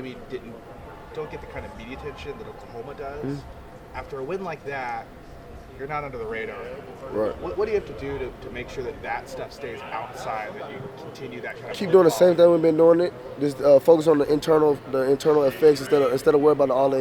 maybe don't get the kind of media attention that Oklahoma does. After a win like that, you're not under the radar. Right. What do you have to do to make sure that stuff stays outside, that you continue that kind of Keep doing the same thing we've been doing it. Just focus on the internal effects instead of worry about all the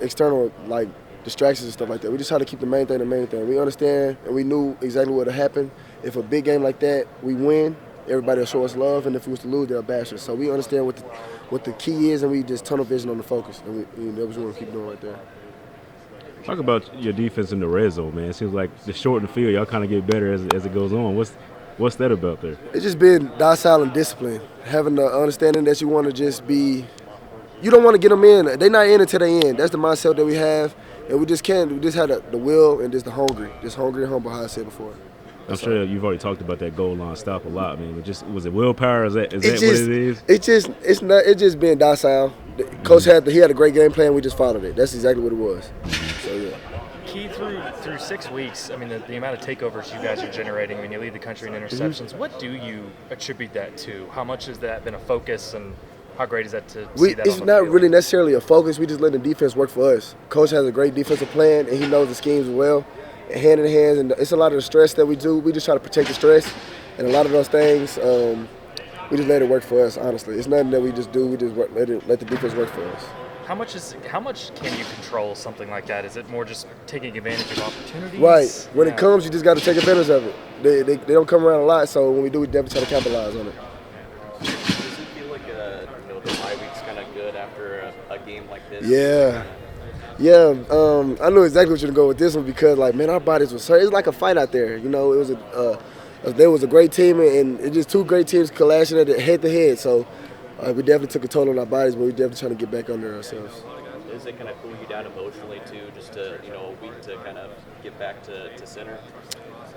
external like distractions and stuff like that. We just try to keep the main thing. We understand and we knew exactly what would happen. If a big game like that, we win, everybody will show us love, and if we was to lose, they'll bash us. So we understand what the key is, and we just tunnel vision on the focus. And that's what we want to keep doing right there. Talk about your defense in the red zone, man. It seems like the shortened field, y'all kind of get better as it goes on. What's that about there? It's just being docile and disciplined, having the understanding that you want to just be. You don't want to get them in. They're not in until they in. That's the mindset that we have, and we just can't. We just have the will and just the hungry and humble, how I said before. I'm sure you've already talked about that goal line stop a lot, man. Was it willpower? Is that what it is? It's just being docile. Coach had a great game plan. We just followed it. That's exactly what it was. So yeah. Key through 6 weeks. I mean, the amount of takeovers you guys are generating. I mean, you lead the country in interceptions. What do you attribute that to? How much has that been a focus, and how great is that to see that? It's not really necessarily a focus. We just let the defense work for us. Coach has a great defensive plan, and he knows the schemes well. Hand in hand, and it's a lot of the stress that we do. We just try to protect the stress, and a lot of those things, we just let it work for us. Honestly, it's nothing that we just do. We just let the defense work for us. How much can you control something like that? Is it more just taking advantage of opportunities? Right. When it comes, you just got to take advantage of it. They don't come around a lot, so when we do, we definitely try to capitalize on it. Does it feel like the bye week's kind of good after a game like this? Yeah. Yeah, I knew exactly what you're gonna go with this one because, like, man, our bodies was hurt. It's like a fight out there. You know, it was there was a great team, and it just two great teams clashing at head to head. So we definitely took a toll on our bodies, but we definitely trying to get back under ourselves. Is it kind of pulling you down emotionally too, just to a week to kind of get back to center?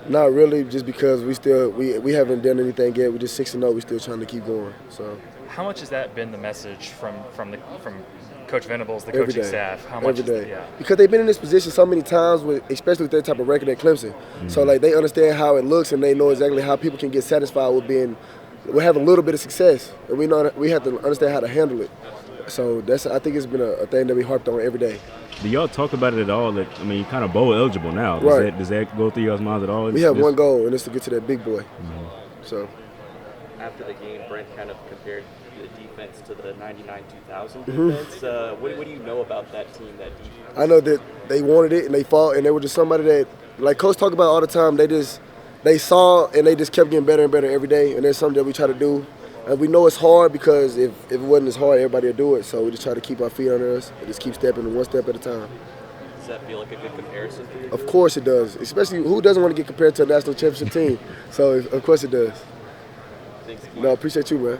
Not really, just because we haven't done anything yet. We're just 6-0. We're still trying to keep going. So. How much has that been the message from Coach Venables, the coaching staff? How much? Every day. Because they've been in this position so many times, especially with that type of record at Clemson. So like they understand how it looks, and they know exactly how people can get satisfied with having a little bit of success, and we have to understand how to handle it. So I think it's been a thing that we harped on every day. Do y'all talk about it at all? You're kind of bowl eligible now. Right. Does that go through y'all's minds at all? We have one goal, and it's to get to that big boy. So. After the game, Brent kind of compared the defense to the 99-2000 defense. What do you know about that team, that defense? I know that they wanted it and they fought, and they were just somebody that, like Coach talk about all the time, they saw and they just kept getting better and better every day, and that's something that we try to do. And we know it's hard because if it wasn't as hard, everybody would do it. So we just try to keep our feet under us and just keep stepping one step at a time. Does that feel like a good comparison for you? Of course it does, especially who doesn't want to get compared to a national championship team? So of course it does. Thanks. No, appreciate you, man.